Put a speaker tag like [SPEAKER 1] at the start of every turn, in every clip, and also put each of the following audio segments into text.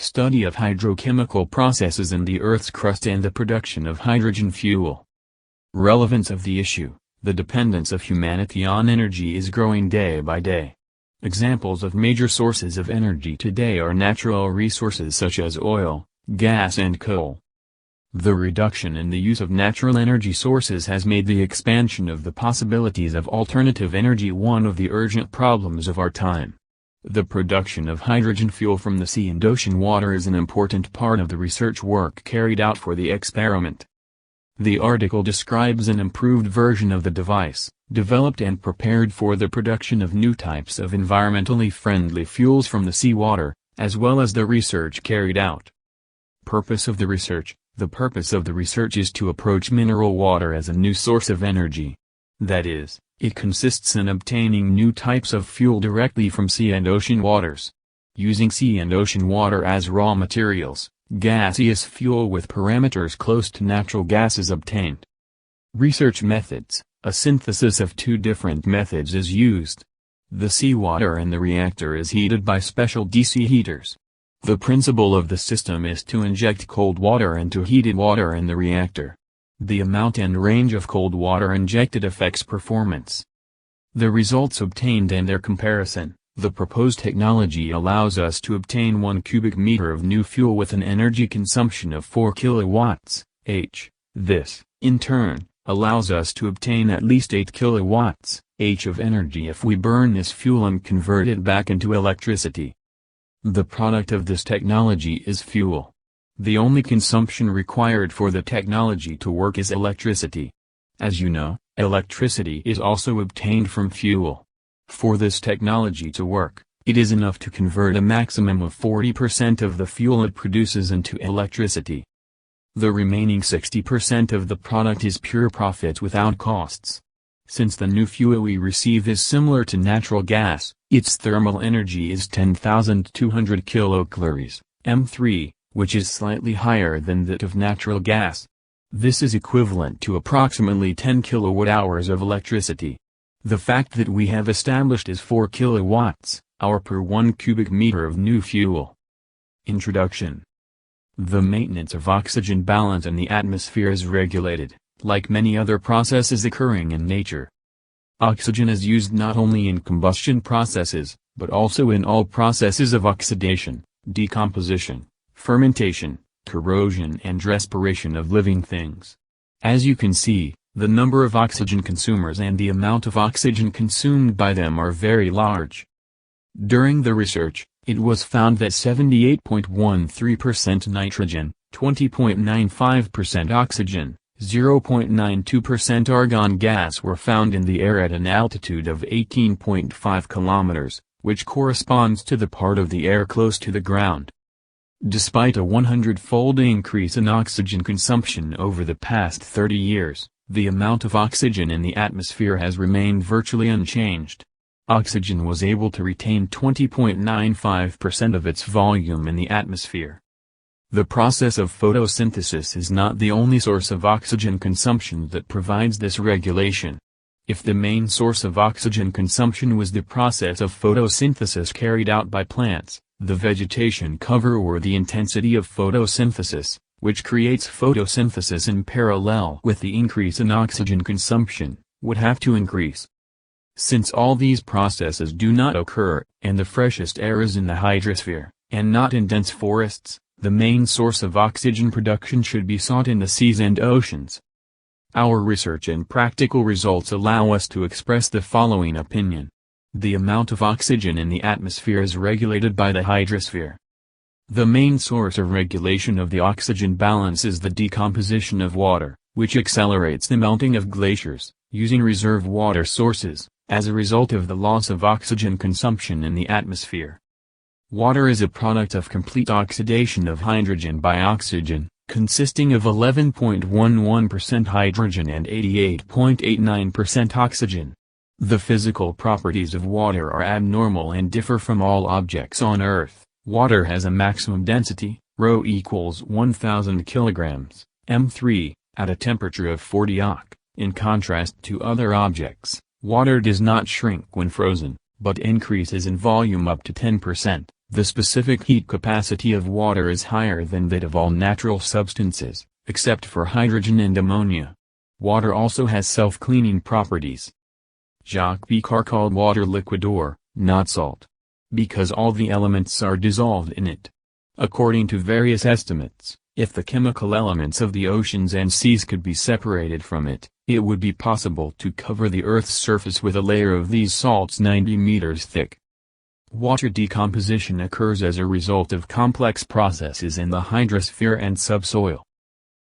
[SPEAKER 1] Study of hydrochemical processes in the Earth's crust and the production of hydrogen fuel. Relevance of the issue: the dependence of humanity on energy is growing day by day. Examples of major sources of energy today are natural resources such as oil, gas and coal. The reduction in the use of natural energy sources has made the expansion of the possibilities of alternative energy one of the urgent problems of our time. The production of hydrogen fuel from the sea and ocean water is an important part of the research work carried out for the experiment. The article describes an improved version of the device, developed and prepared for the production of new types of environmentally friendly fuels from the seawater, as well as the research carried out. Purpose of the research: the purpose of the research is to approach mineral water as a new source of energy. That is, it consists in obtaining new types of fuel directly from sea and ocean waters. Using sea and ocean water as raw materials, gaseous fuel with parameters close to natural gas is obtained. Research methods: a synthesis of two different methods is used. The seawater in the reactor is heated by special DC heaters. The principle of the system is to inject cold water into heated water in the reactor. The amount and range of cold water injected affects performance. The results obtained and their comparison: the proposed technology allows us to obtain 1 cubic meter of new fuel with an energy consumption of 4 kilowatts/h. This, in turn, allows us to obtain at least 8 kilowatts/h of energy if we burn this fuel and convert it back into electricity. The product of this technology is fuel. The only consumption required for the technology to work is electricity. As you know, electricity is also obtained from fuel. For this technology to work, it is enough to convert a maximum of 40% of the fuel it produces into electricity. The remaining 60% of the product is pure profit without costs. Since the new fuel we receive is similar to natural gas, its thermal energy is 10,200 kilocalories, M3, which is slightly higher than that of natural gas. This is equivalent to approximately 10 kilowatt-hours of electricity. The fact that we have established is 4 kilowatts-hour per 1 cubic meter of new fuel. Introduction. The maintenance of oxygen balance in the atmosphere is regulated, like many other processes occurring in nature. Oxygen is used not only in combustion processes, but also in all processes of oxidation, decomposition, fermentation, corrosion and respiration of living things. As you can see, the number of oxygen consumers and the amount of oxygen consumed by them are very large. During the research, it was found that 78.13% nitrogen, 20.95% oxygen, 0.92% argon gas were found in the air at an altitude of 18.5 kilometers, which corresponds to the part of the air close to the ground. Despite a 100-fold increase in oxygen consumption over the past 30 years, the amount of oxygen in the atmosphere has remained virtually unchanged. Oxygen was able to retain 20.95% of its volume in the atmosphere. The process of photosynthesis is not the only source of oxygen consumption that provides this regulation. If the main source of oxygen consumption was the process of photosynthesis carried out by plants, the vegetation cover or the intensity of photosynthesis, which creates photosynthesis in parallel with the increase in oxygen consumption, would have to increase. Since all these processes do not occur, and the freshest air is in the hydrosphere, and not in dense forests, the main source of oxygen production should be sought in the seas and oceans. Our research and practical results allow us to express the following opinion. The amount of oxygen in the atmosphere is regulated by the hydrosphere. The main source of regulation of the oxygen balance is the decomposition of water, which accelerates the melting of glaciers, using reserve water sources, as a result of the loss of oxygen consumption in the atmosphere. Water is a product of complete oxidation of hydrogen by oxygen, consisting of 11.11% hydrogen and 88.89% oxygen. The physical properties of water are abnormal and differ from all objects on Earth. Water has a maximum density, ρ equals 1000 kilograms, m3, at a temperature of 40 oC. In contrast to other objects, water does not shrink when frozen, but increases in volume up to 10%. The specific heat capacity of water is higher than that of all natural substances, except for hydrogen and ammonia. Water also has self-cleaning properties. Jacques Picard called water liquid or, not salt, because all the elements are dissolved in it. According to various estimates, if the chemical elements of the oceans and seas could be separated from it, it would be possible to cover the Earth's surface with a layer of these salts 90 meters thick. Water decomposition occurs as a result of complex processes in the hydrosphere and subsoil.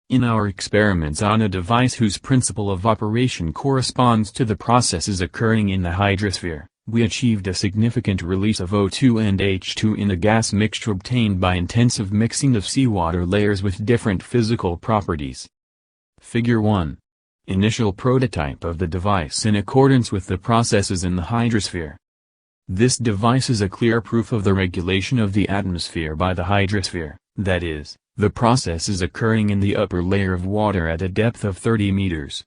[SPEAKER 1] In our experiments on a device whose principle of operation corresponds to the processes occurring in the hydrosphere, we achieved a significant release of O2 and H2 in a gas mixture obtained by intensive mixing of seawater layers with different physical properties. Figure 1. Initial prototype of the device in accordance with the processes in the hydrosphere. This device is a clear proof of the regulation of the atmosphere by the hydrosphere, that is, the processes occurring in the upper layer of water at a depth of 30 meters.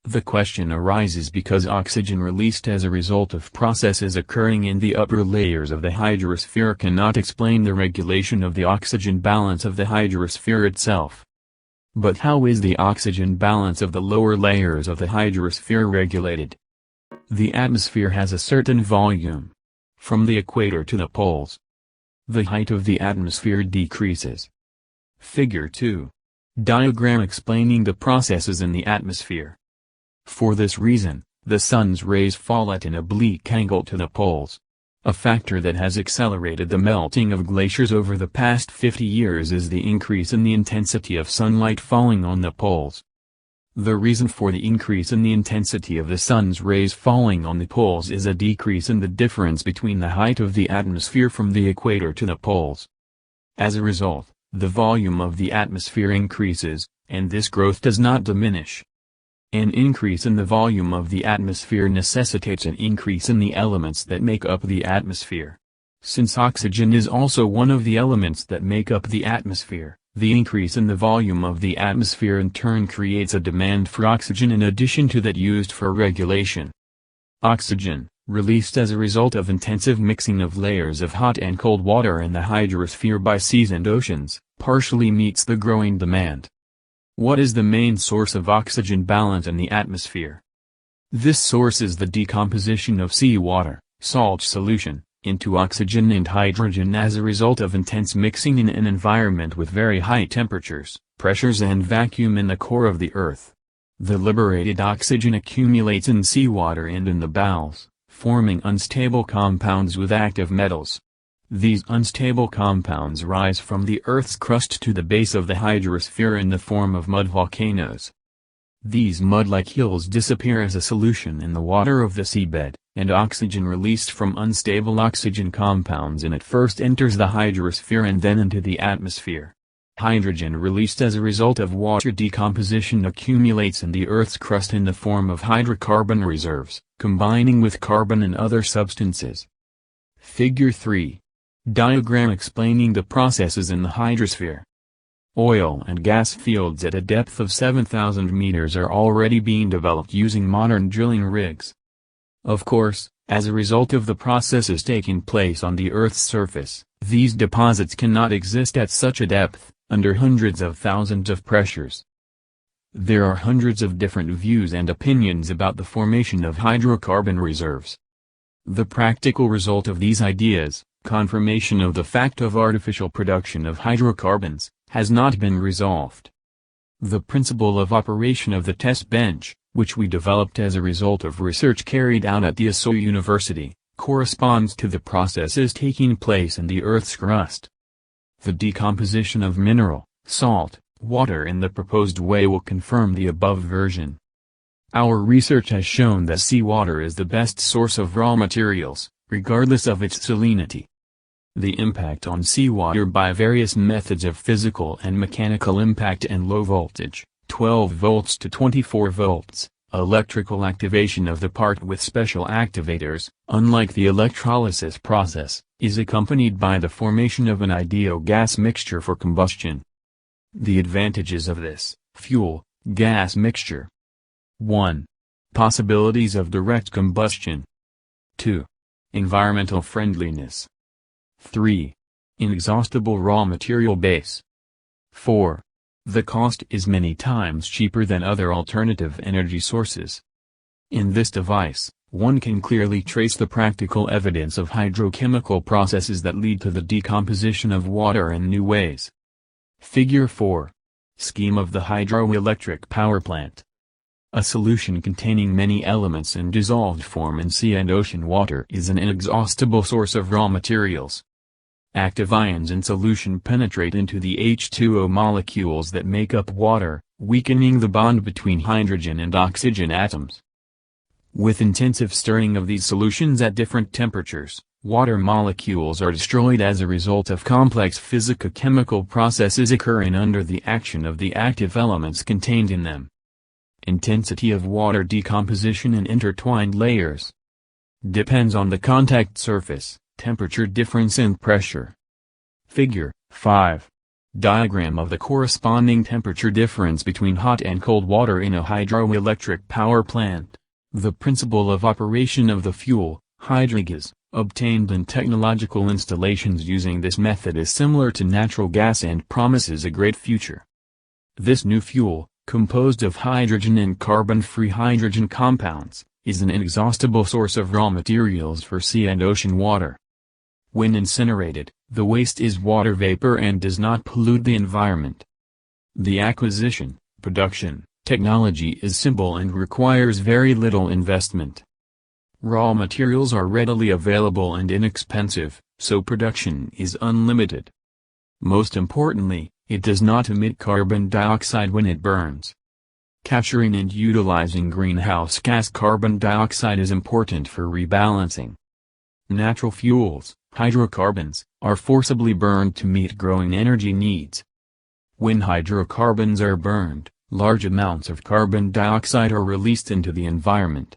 [SPEAKER 1] The question arises because oxygen released as a result of processes occurring in the upper layers of the hydrosphere cannot explain the regulation of the oxygen balance of the hydrosphere itself. But how is the oxygen balance of the lower layers of the hydrosphere regulated? The atmosphere has a certain volume. From the equator to the poles, the height of the atmosphere decreases. Figure 2. Diagram explaining the processes in the atmosphere. For this reason, the sun's rays fall at an oblique angle to the poles. A factor that has accelerated the melting of glaciers over the past 50 years is the increase in the intensity of sunlight falling on the poles. The reason for the increase in the intensity of the sun's rays falling on the poles is a decrease in the difference between the height of the atmosphere from the equator to the poles. As a result, the volume of the atmosphere increases, and this growth does not diminish. An increase in the volume of the atmosphere necessitates an increase in the elements that make up the atmosphere. Since oxygen is also one of the elements that make up the atmosphere, the increase in the volume of the atmosphere in turn creates a demand for oxygen in addition to that used for regulation. Oxygen, released as a result of intensive mixing of layers of hot and cold water in the hydrosphere by seas and oceans, partially meets the growing demand. What is the main source of oxygen balance in the atmosphere? This source is the decomposition of seawater, salt solution, into oxygen and hydrogen as a result of intense mixing in an environment with very high temperatures, pressures and vacuum in the core of the Earth. The liberated oxygen accumulates in seawater and in the bowels, forming unstable compounds with active metals. These unstable compounds rise from the Earth's crust to the base of the hydrosphere in the form of mud volcanoes. These mud-like hills disappear as a solution in the water of the seabed, and oxygen released from unstable oxygen compounds in it first enters the hydrosphere and then into the atmosphere. Hydrogen released as a result of water decomposition accumulates in the Earth's crust in the form of hydrocarbon reserves, combining with carbon and other substances. Figure 3. Diagram explaining the processes in the hydrosphere. Oil and gas fields at a depth of 7,000 meters are already being developed using modern drilling rigs. Of course, as a result of the processes taking place on the Earth's surface, these deposits cannot exist at such a depth, under hundreds of thousands of pressures. There are hundreds of different views and opinions about the formation of hydrocarbon reserves. The practical result of these ideas, confirmation of the fact of artificial production of hydrocarbons, has not been resolved. The principle of operation of the test bench, which we developed as a result of research carried out at the ESO University, corresponds to the processes taking place in the Earth's crust. The decomposition of mineral, salt, water in the proposed way will confirm the above version. Our research has shown that seawater is the best source of raw materials, regardless of its salinity. The impact on seawater by various methods of physical and mechanical impact and low voltage, 12 volts to 24 volts, electrical activation of the part with special activators, unlike the electrolysis process, is accompanied by the formation of an ideal gas mixture for combustion. The advantages of this fuel-gas mixture: 1. Possibilities of direct combustion. 2. Environmental friendliness. 3. Inexhaustible raw material base. 4. The cost is many times cheaper than other alternative energy sources. In this device, one can clearly trace the practical evidence of hydrochemical processes that lead to the decomposition of water in new ways. Figure 4. Scheme of the hydroelectric power plant. A solution containing many elements in dissolved form in sea and ocean water is an inexhaustible source of raw materials. Active ions in solution penetrate into the H2O molecules that make up water, weakening the bond between hydrogen and oxygen atoms. With intensive stirring of these solutions at different temperatures, water molecules are destroyed as a result of complex physico-chemical processes occurring under the action of the active elements contained in them. Intensity of water decomposition in intertwined layers depends on the contact surface, temperature difference and pressure. Figure 5. Diagram of the corresponding temperature difference between hot and cold water in a hydroelectric power plant. The principle of operation of the fuel, hydrogas, obtained in technological installations using this method is similar to natural gas and promises a great future. This new fuel, composed of hydrogen and carbon-free hydrogen compounds, is an inexhaustible source of raw materials for sea and ocean water. When incinerated, the waste is water vapor and does not pollute the environment. The acquisition, production, technology is simple and requires very little investment. Raw materials are readily available and inexpensive, so production is unlimited. Most importantly, it does not emit carbon dioxide when it burns. Capturing and utilizing greenhouse gas carbon dioxide is important for rebalancing. Natural fuels, hydrocarbons, are forcibly burned to meet growing energy needs. When hydrocarbons are burned, large amounts of carbon dioxide are released into the environment.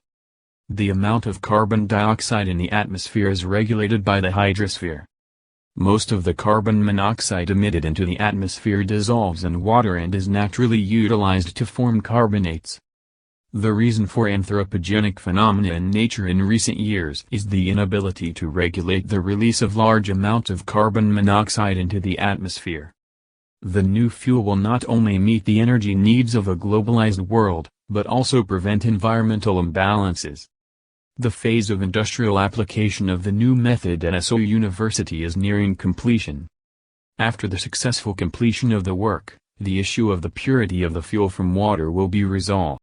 [SPEAKER 1] The amount of carbon dioxide in the atmosphere is regulated by the hydrosphere. Most of the carbon monoxide emitted into the atmosphere dissolves in water and is naturally utilized to form carbonates. The reason for anthropogenic phenomena in nature in recent years is the inability to regulate the release of large amounts of carbon monoxide into the atmosphere. The new fuel will not only meet the energy needs of a globalized world, but also prevent environmental imbalances. The phase of industrial application of the new method at SO University is nearing completion. After the successful completion of the work, the issue of the purity of the fuel from water will be resolved.